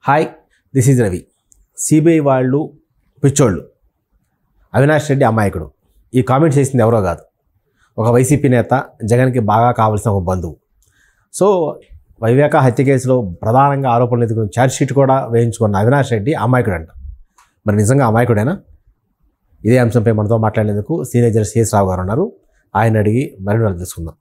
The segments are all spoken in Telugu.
Hi, this is Ravi. CBI వాళ్ళు పిచ్చోళ్ళు, అవినాష్ రెడ్డి అమాయకుడు. ఈ కామెంట్ చేసింది ఎవరో కాదు, ఒక వైసీపీ నేత, జగన్కి బాగా కావాల్సిన ఒక బంధువు. సో వైవేక హత్య కేసులో ప్రధానంగా ఆరోపణలు ఎదుర్కొన్న ఛార్జ్షీట్ కూడా వేయించుకున్న అవినాష్ రెడ్డి అమాయకుడు అంట. మరి నిజంగా అమాయకుడేనా? ఇదే అంశంపై మనతో మాట్లాడేందుకు సీనియర్ జడ్జి సిఎస్ రావు గారు ఉన్నారు. ఆయన అడిగి మరిన్ని తెలుసుకుందాం.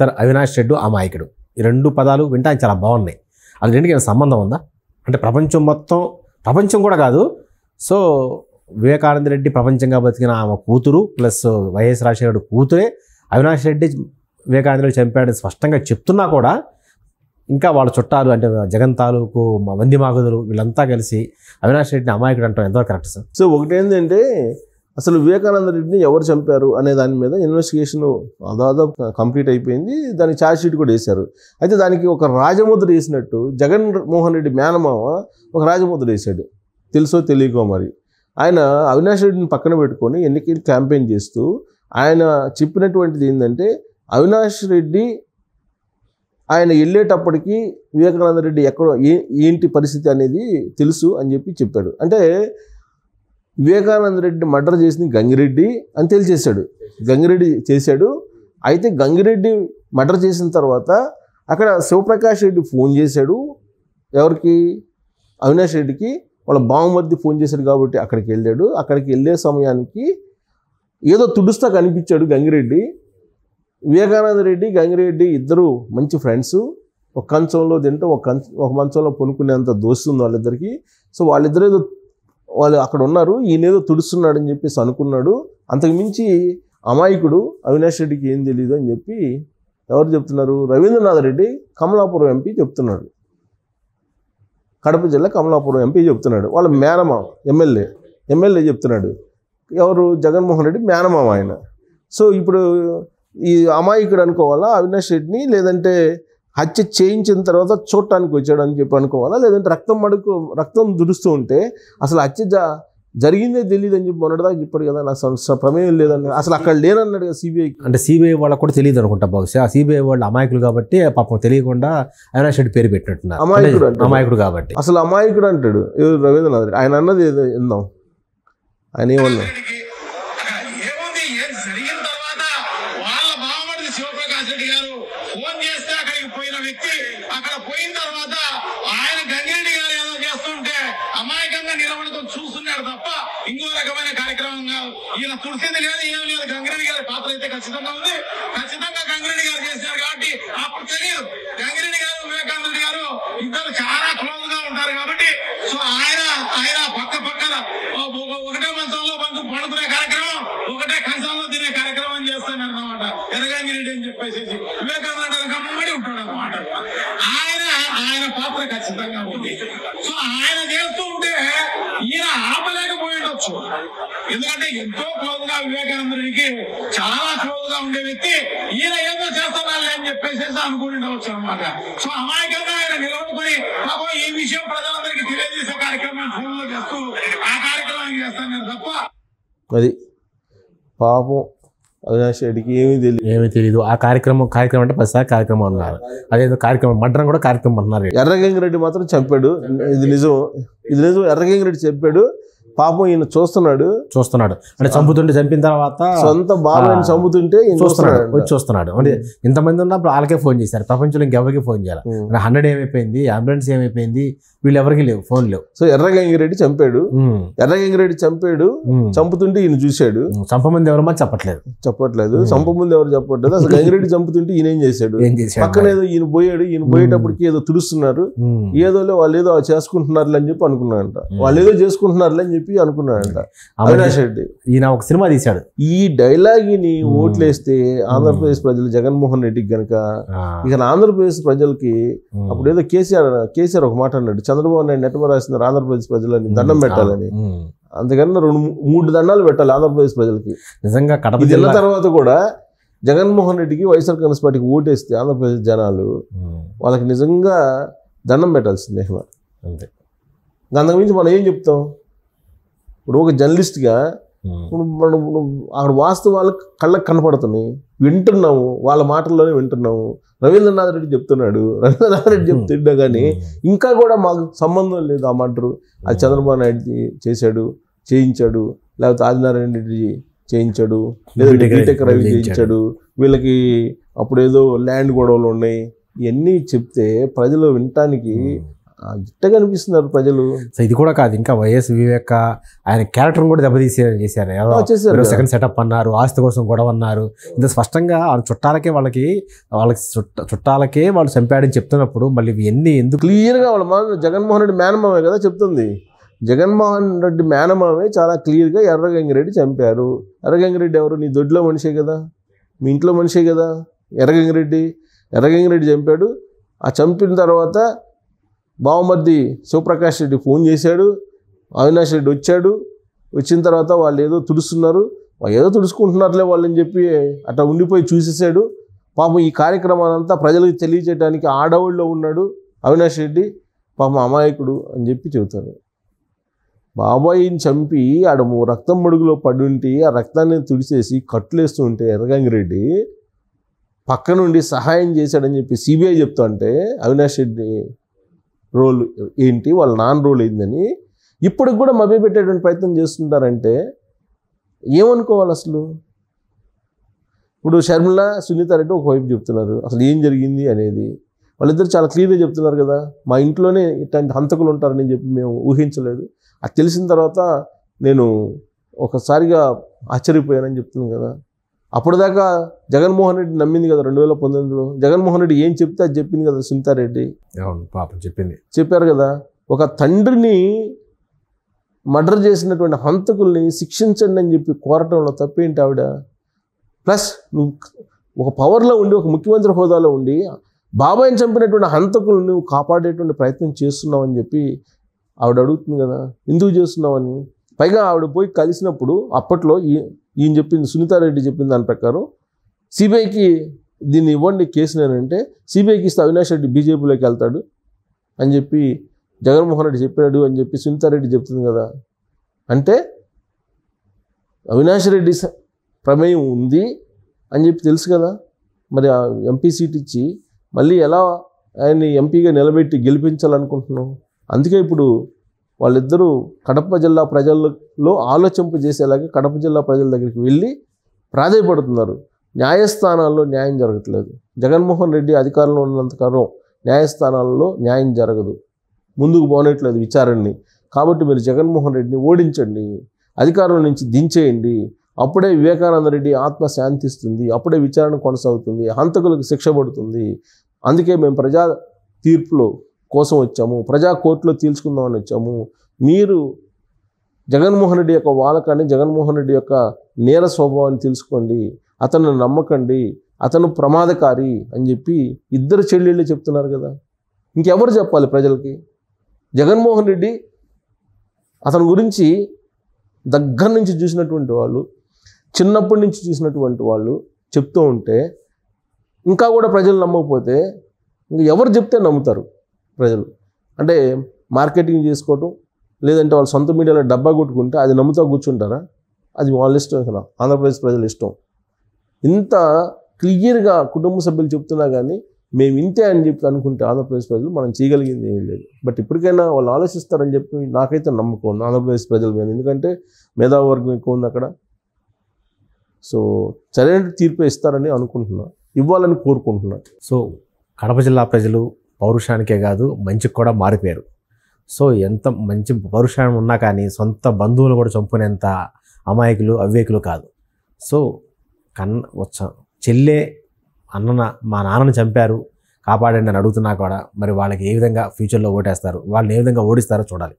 సార్, అవినాష్ రెడ్డి అమాయకుడు, ఈ రెండు పదాలు వింటానికి చాలా బాగున్నాయి. అది రెండుకి ఏమైనా సంబంధం ఉందా? అంటే ప్రపంచం మొత్తం, ప్రపంచం కూడా కాదు, సో వివేకానంద రెడ్డి ప్రపంచంగా బతికిన ఆమె కూతురు ప్లస్ వైఎస్ రాజశేఖర కూతురే అవినాష్ రెడ్డి వివేకానంద రెడ్డి చంపాడని స్పష్టంగా చెప్తున్నా కూడా ఇంకా వాళ్ళ చుట్టాలు అంటే జగన్ తాలూకు మంది మాగుదులు వీళ్ళంతా కలిసి అవినాష్ రెడ్డిని అమాయకుడు అంటాం ఎంతో కరెక్ట్ సార్? సో ఒకటేంటంటే అసలు వివేకానంద రెడ్డిని ఎవరు చంపారు అనే దాని మీద ఇన్వెస్టిగేషన్ దాదాపు కంప్లీట్ అయిపోయింది. దానికి ఛార్జ్ షీట్ కూడా వేశారు. అయితే దానికి ఒక రాజముద్ర వేసినట్టు జగన్ మోహన్ రెడ్డి మేనమామ ఒక రాజముద్ర వేశాడు, తెలుసో తెలియకో మరి. ఆయన అవినాష్ రెడ్డిని పక్కన పెట్టుకొని ఎన్నికలు క్యాంపెయిన్ చేస్తూ ఆయన చెప్పినటువంటిది ఏంటంటే అవినాష్ రెడ్డి ఆయన వెళ్ళేటప్పటికి వివేకానంద రెడ్డి ఎక్కడ ఏంటి పరిస్థితి అనేది తెలుసు అని చెప్పాడు. అంటే వివేకానంద రెడ్డి మర్డర్ చేసింది గంగిరెడ్డి అని తెలిసేశాడు. గంగిరెడ్డి చేశాడు. అయితే గంగిరెడ్డి మర్డర్ చేసిన తర్వాత అక్కడ శివప్రకాష్ రెడ్డి ఫోన్ చేశాడు. ఎవరికి? అవినాష్ రెడ్డికి. వాళ్ళ బావమర్ది ఫోన్ చేశాడు కాబట్టి అక్కడికి వెళ్ళాడు. అక్కడికి వెళ్ళే సమయానికి ఏదో తుడుస్తా కనిపించాడు గంగిరెడ్డి. వివేకానంద రెడ్డి గంగిరెడ్డి ఇద్దరు మంచి ఫ్రెండ్స్. ఒక కంచంలో తింటూ ఒక మంచంలో పొనుకునేంత దోస్తుంది వాళ్ళిద్దరికి. సో వాళ్ళు అక్కడ ఉన్నారు, ఈయనేదో తుడుస్తున్నాడని చెప్పేసి అనుకున్నాడు. అంతకుమించి అమాయకుడు, అవినాష్ రెడ్డికి ఏం తెలియదు అని చెప్పి ఎవరు చెప్తున్నారు? రవీంద్రనాథ్ రెడ్డి కమలాపురం ఎంపీ చెప్తున్నాడు. కడప జిల్లా కమలాపురం ఎంపీ చెప్తున్నాడు. వాళ్ళ మేనమామ ఎమ్మెల్యే చెప్తున్నాడు. ఎవరు? జగన్మోహన్ రెడ్డి మేనమామ ఆయన. సో ఇప్పుడు ఈ అమాయకుడు అనుకోవాలా అవినాష్ రెడ్డిని, లేదంటే హత్య చేయించిన తర్వాత చూడటానికి వచ్చాడు అని చెప్పి అనుకోవాలా, లేదంటే రక్తం దురుస్తూ ఉంటే అసలు హత్య జరిగిందే తెలియదు అని చెప్పి మొన్నటిదాకా చెప్పాడు కదా, నాకు ప్రమేయం లేదని. అసలు అక్కడ లేనన్నాడు కదా సిబిఐ. అంటే సిబిఐ వాళ్ళకు కూడా తెలియదు అనుకుంటా బహుశా. సిబిఐ వాళ్ళు అమాయకులు కాబట్టి పాపం తెలియకుండా అవినాష్ రెడ్డి పేరు పెట్టినట్టున్నారు. అమాయకుడు కాబట్టి అసలు అమాయకుడు అంటాడు రవీంద్రనాథ్ రెడ్డి. ఆయన అన్నది ఏదో విందాం. ఆయన ఏమన్నా చూస్తున్నాడు తప్ప ఇంకో రకమైన కార్యక్రమం కాదు. ఈయన తుడిసింది లేదు, ఏం లేదు. గంగిరెడ్డి గారి పాత్ర అయితే ఖచ్చితంగా ఉంది. ఖచ్చితంగా గంగిరెడ్డి గారు చేశారు కాబట్టి అప్పుడు తెలియదు. గంగిరెడ్డి గారు వివేకానంద రెడ్డి గారు ఇద్దరు చాలా క్లోజ్ గా ఉంటారు కాబట్టి సో ఆయన పక్కన ఒకటే మంచంలో పడుకునే కార్యక్రమం, ఒకటే కంచంలో తినే కార్యక్రమం చేస్తాడు అన్నమాట ఎర్రగంగిరెడ్డి అని చెప్పేసి. వివేకానంద రెడ్డి కమ్మడి ఉంటాడు అన్నమాట. ఆయన పాత్ర ఖచ్చితంగా ఉంది. సో ఆయన చేస్తూ ఉంటే ఈయన ఆపలేకపోయి ఉండొచ్చు. ఎందుకంటే ఎంతో క్లోజ్ గా వివేకానంద రెడ్డికి చాలా క్లోజ్ గా ఉండే వ్యక్తి ఈయన ఏదో చేస్తున్నాడు అని చెప్పేసి అనుకుని ఉండవచ్చు అనమాట. సో అమాయకంగా ఆయన నిలబడుకొని పాపం ఈ విషయం ప్రజలందరికీ తెలియజేసే కార్యక్రమం ఫోన్ లో చేస్తూ ఆ కార్యక్రమాన్ని చేస్తాను తప్ప అది పాపం అవినాష్ రెడ్డికి ఏమీ తెలియదు. ఆ కార్యక్రమం అంటే 10 సార్లు కార్యక్రమం అన్నారు. అదేదో కార్యక్రమం మర్డర్ కూడా కార్యక్రమం అన్నారు. ఎర్రగంగిరెడ్డి మాత్రం చంపాడు. ఇది నిజం. ఎర్రగంగిరెడ్డి చెప్పాడు. పాపం ఈయన చూస్తున్నాడు. అంటే చంపుతుంటే, చంపిన తర్వాత సొంత బాబాని చంపుతుంటే చూస్తున్నాడు. అంటే ఇంతమంది ఉన్నప్పుడు వాళ్ళకే ఫోన్ చేశారు. ప్రపంచంలో ఇంకెవరికి ఫోన్ చేయాలి? 100 ఏమైపోయింది, అంబులెన్స్ ఏమైపోయింది, వీళ్ళు ఎవరికి లేవు, ఫోన్ లేవు. సో ఎర్రగంగిరెడ్డి చంపాడు. చంపుతుంటే ఈయన చూశాడు. చంపమంది ఎవరమ్మా చెప్పట్లేదు. చంపముందు ఎవరు చెప్పట్లేదు. అసలు గంగిరెడ్డి చంపుతుంటే ఈయన ఏం చేశాడు? పక్కన ఏదో ఈయన పోయాడు. ఈయన పోయేటప్పటికి ఏదో తుడుస్తున్నారు. ఏదో వాళ్ళు ఏదో చేసుకుంటున్నారు అని చెప్పి అనుకున్నాడంట. వాళ్ళు ఏదో చేసుకుంటున్నారు అని చెప్పి అనుకున్నాడంట అవినాష్ రెడ్డి. ఈయన ఒక సినిమా తీశాడు. ఈ డైలాగ్ ని ఓట్లేస్తే ఆంధ్రప్రదేశ్ ప్రజలు జగన్మోహన్ రెడ్డికి గనక, ఇక ఆంధ్రప్రదేశ్ ప్రజలకి అప్పుడు ఏదో కేసీఆర్ ఒక మాట అన్నాడు, చంద్రబాబు నాయుడు నెట్టమ రాస్తున్నారు ఆంధ్రప్రదేశ్ ప్రజలని దండం పెట్టాలని. అందుకన్నా 2-3 దండాలు పెట్టాలి ఆంధ్రప్రదేశ్ ప్రజలకి. నిజంగా కడప జిల్లా తర్వాత కూడా జగన్మోహన్ రెడ్డికి వైఎస్ఆర్ కాంగ్రెస్ పార్టీకి ఓటేస్తే ఆంధ్రప్రదేశ్ జనాలు వాళ్ళకి నిజంగా దండం పెట్టాల్సిందే. అంతకుమించి మనం ఏం చెప్తాం? ఇప్పుడు ఒక జర్నలిస్ట్గా ఇప్పుడు మనం అక్కడ వాస్తవాలు కళ్ళకు కనపడుతున్నాయి, వింటున్నాము, వాళ్ళ మాటల్లోనే వింటున్నాము. రవీంద్రనాథ్ రెడ్డి చెప్తున్నాడు, రవీంద్రనాథ్ రెడ్డి చెప్తుండే కానీ ఇంకా కూడా మాకు సంబంధం లేదు ఆ మాటరు. అది చంద్రబాబు నాయుడు చేశాడు, చేయించాడు, లేకపోతే ఆదినారాయణ రెడ్డి చేయించాడు, లేదా బీటెక్ రవి చేయించాడు, వీళ్ళకి అప్పుడు ఏదో ల్యాండ్ గొడవలు ఉన్నాయి, ఇవన్నీ చెప్తే ప్రజలు వినటానికి గిట్టగా అనిపిస్తున్నారు ప్రజలు. సో ఇది కూడా కాదు, ఇంకా వైఎస్ వివేక ఆయన క్యారెక్టర్ కూడా చేశారు. ఎవరో సెకండ్ సెటప్ అన్నారు, ఆస్తి కోసం గొడవ అన్నారు. ఇంత స్పష్టంగా వాళ్ళ చుట్టాలకే చుట్టాలకే వాళ్ళు చంపాడని చెప్తున్నప్పుడు మళ్ళీ ఇవన్నీ ఎందుకు? క్లియర్గా వాళ్ళ జగన్మోహన్ రెడ్డి మేనమామే కదా చెప్తుంది. జగన్మోహన్ రెడ్డి మేనమామే చాలా క్లియర్గా ఎర్రగంగిరెడ్డి చంపారు. ఎర్రగంగిరెడ్డి ఎవరు? నీ దొడ్లో మనిషే కదా, మీ ఇంట్లో మనిషే కదా ఎర్రగంగిరెడ్డి చంపాడు. ఆ చంపిన తర్వాత బావమర్ది శివప్రకాష్ రెడ్డి ఫోన్ చేశాడు, అవినాష్ రెడ్డి వచ్చాడు. వచ్చిన తర్వాత వాళ్ళు ఏదో తుడుస్తున్నారు, ఏదో తుడుచుకుంటున్నారులే వాళ్ళని చెప్పి అట్లా ఉండిపోయి చూసేసాడు. పాపం ఈ కార్యక్రమానంతా ప్రజలకు తెలియజేయడానికి ఆడవాళ్ళలో ఉన్నాడు అవినాష్ రెడ్డి, పాపం అమాయకుడు అని చెప్పి చెబుతారు. బాబాయిని చంపి ఆడ రక్తం మడుగులో పడుంటి ఆ రక్తాన్ని తుడిచేసి కట్టులేస్తూ ఉంటే ఎర్రగంగిరెడ్డి పక్క నుండి సహాయం చేశాడని చెప్పి సిబిఐ చెప్తా అంటే అవినాష్ రెడ్డి రోల్ ఏంటి, వాళ్ళ నాన్న రోల్ ఏందని ఇప్పటికి కూడా మభ్యపెట్టేటువంటి ప్రయత్నం చేస్తుంటారంటే ఏమనుకోవాలి అసలు? ఇప్పుడు షర్మిల సునీతారెడ్డి ఒకవైపు చెప్తున్నారు అసలు ఏం జరిగింది అనేది, వాళ్ళిద్దరు చాలా క్లియర్గా చెప్తున్నారు కదా, మా ఇంట్లోనే ఇట్లాంటి హంతకులు ఉంటారని చెప్పి మేము ఊహించలేదు, అది తెలిసిన తర్వాత నేను ఒకసారిగా ఆశ్చర్యపోయానని చెప్తున్నాను కదా. అప్పటిదాకా జగన్మోహన్ రెడ్డి నమ్మింది కదా 2019లో, జగన్మోహన్ రెడ్డి ఏం చెప్తే అది చెప్పింది కదా సునీతారెడ్డి. పాపం చెప్పారు కదా, ఒక తండ్రిని మర్డర్ చేసినటువంటి హంతకుల్ని శిక్షించండి అని చెప్పి కోరటంలో తప్పేంటి ఆవిడ? ప్లస్ నువ్వు ఒక పవర్లో ఉండి, ఒక ముఖ్యమంత్రి హోదాలో ఉండి బాబాయిని చంపినటువంటి హంతకులను నువ్వు కాపాడేటువంటి ప్రయత్నం చేస్తున్నావు అని చెప్పి ఆవిడ అడుగుతుంది కదా, ఎందుకు చేస్తున్నావని. పైగా ఆవిడ పోయి కలిసినప్పుడు అప్పట్లో ఈయన చెప్పింది, సునీతారెడ్డి చెప్పిన దాని ప్రకారం సిబిఐకి దీన్ని ఇవ్వండి కేసునేనంటే, సిబిఐకి ఇస్తే అవినాష్ రెడ్డి బీజేపీలోకి వెళ్తాడు అని చెప్పి జగన్మోహన్ రెడ్డి చెప్పాడు అని చెప్పి సునీతారెడ్డి చెప్తుంది కదా. అంటే అవినాష్ రెడ్డి ప్రమేయం ఉంది అని చెప్పి తెలుసు కదా, మరి ఆ ఎంపీ సీట్ ఇచ్చి మళ్ళీ ఎలా ఆయన్ని ఎంపీగా నిలబెట్టి గెలిపించాలనుకుంటున్నాం. అందుకే ఇప్పుడు వాళ్ళిద్దరూ కడప జిల్లా ప్రజల్లో ఆలోచింపజేసేలాగా కడప జిల్లా ప్రజల దగ్గరికి వెళ్ళి ప్రాధాయపడుతున్నారు. న్యాయస్థానాల్లో న్యాయం జరగట్లేదు, జగన్మోహన్ రెడ్డి అధికారంలో ఉన్నంతకాలం న్యాయస్థానాల్లో న్యాయం జరగదు, ముందుకు పోనట్లేదు విచారణని. కాబట్టి మీరు జగన్మోహన్ రెడ్డిని ఓడించండి, అధికారం నుంచి దించేయండి, అప్పుడే వివేకానంద రెడ్డి ఆత్మ శాంతిస్తుంది, అప్పుడే విచారణ కొనసాగుతుంది, హంతకులకు శిక్ష పడుతుంది. అందుకే మేము ప్రజా తీర్పులో కోసం వచ్చాము, ప్రజా కోర్టులో తీల్చుకుందామని వచ్చాము. మీరు జగన్మోహన్ రెడ్డి యొక్క వాలకాన్ని, జగన్మోహన్ రెడ్డి యొక్క నేర స్వభావాన్ని తెలుసుకోండి, అతను నమ్మకండి, అతను ప్రమాదకారి అని చెప్పి ఇద్దరు చెల్లెళ్ళు చెప్తున్నారు కదా. ఇంకెవరు చెప్పాలి ప్రజలకి? జగన్మోహన్ రెడ్డి అతని గురించి దగ్గర నుంచి చూసినటువంటి వాళ్ళు, చిన్నప్పటి నుంచి చూసినటువంటి వాళ్ళు చెప్తూ ఉంటే ఇంకా కూడా ప్రజలు నమ్మకపోతే ఇంకా ఎవరు చెప్తే నమ్ముతారు ప్రజలు? అంటే మార్కెటింగ్ చేసుకోవటం, లేదంటే వాళ్ళ సొంత మీడియాలో డబ్బా కొట్టుకుంటే అది నమ్ముతా కూర్చుంటారా? అది వాళ్ళ ఇష్టం కదా, ఆంధ్రప్రదేశ్ ప్రజల ఇష్టం. ఇంత క్లియర్గా కుటుంబ సభ్యులు చెప్తున్నా కానీ మేము ఇంతే అని చెప్పి అనుకుంటే ఆంధ్రప్రదేశ్ ప్రజలు మనం చేయగలిగింది ఏం లేదు. బట్ ఇప్పటికైనా వాళ్ళు ఆలోచిస్తారని చెప్పి నాకైతే నమ్మకం ఉంది ఆంధ్రప్రదేశ్ ప్రజల మీద, ఎందుకంటే మేధావర్గం ఎక్కువ ఉంది అక్కడ. సో సరైన తీర్పు ఇస్తారని అనుకుంటున్నా, ఇవ్వాలని కోరుకుంటున్నా. సో కడప జిల్లా ప్రజలు పౌరుషానికే కాదు మంచికి కూడా మారిపోయారు. సో ఎంత మంచి పౌరుషాన్ని ఉన్నా కానీ సొంత బంధువులు కూడా చంపునేంత అమాయకులు అవివేకులు కాదు. సో చెల్లె అన్న మా నాన్నని చంపారు కాపాడండి అని అడుగుతున్నా కూడా మరి వాళ్ళకి ఏ విధంగా ఫ్యూచర్లో ఓటేస్తారు, వాళ్ళని ఏ విధంగా ఓడిస్తారో చూడాలి.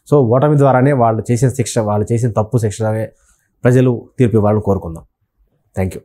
సో ఓటమి ద్వారానే వాళ్ళు చేసిన తప్పు శిక్ష ప్రజలు తీర్పు ఇవ్వాలని కోరుకుందాం. Thank you.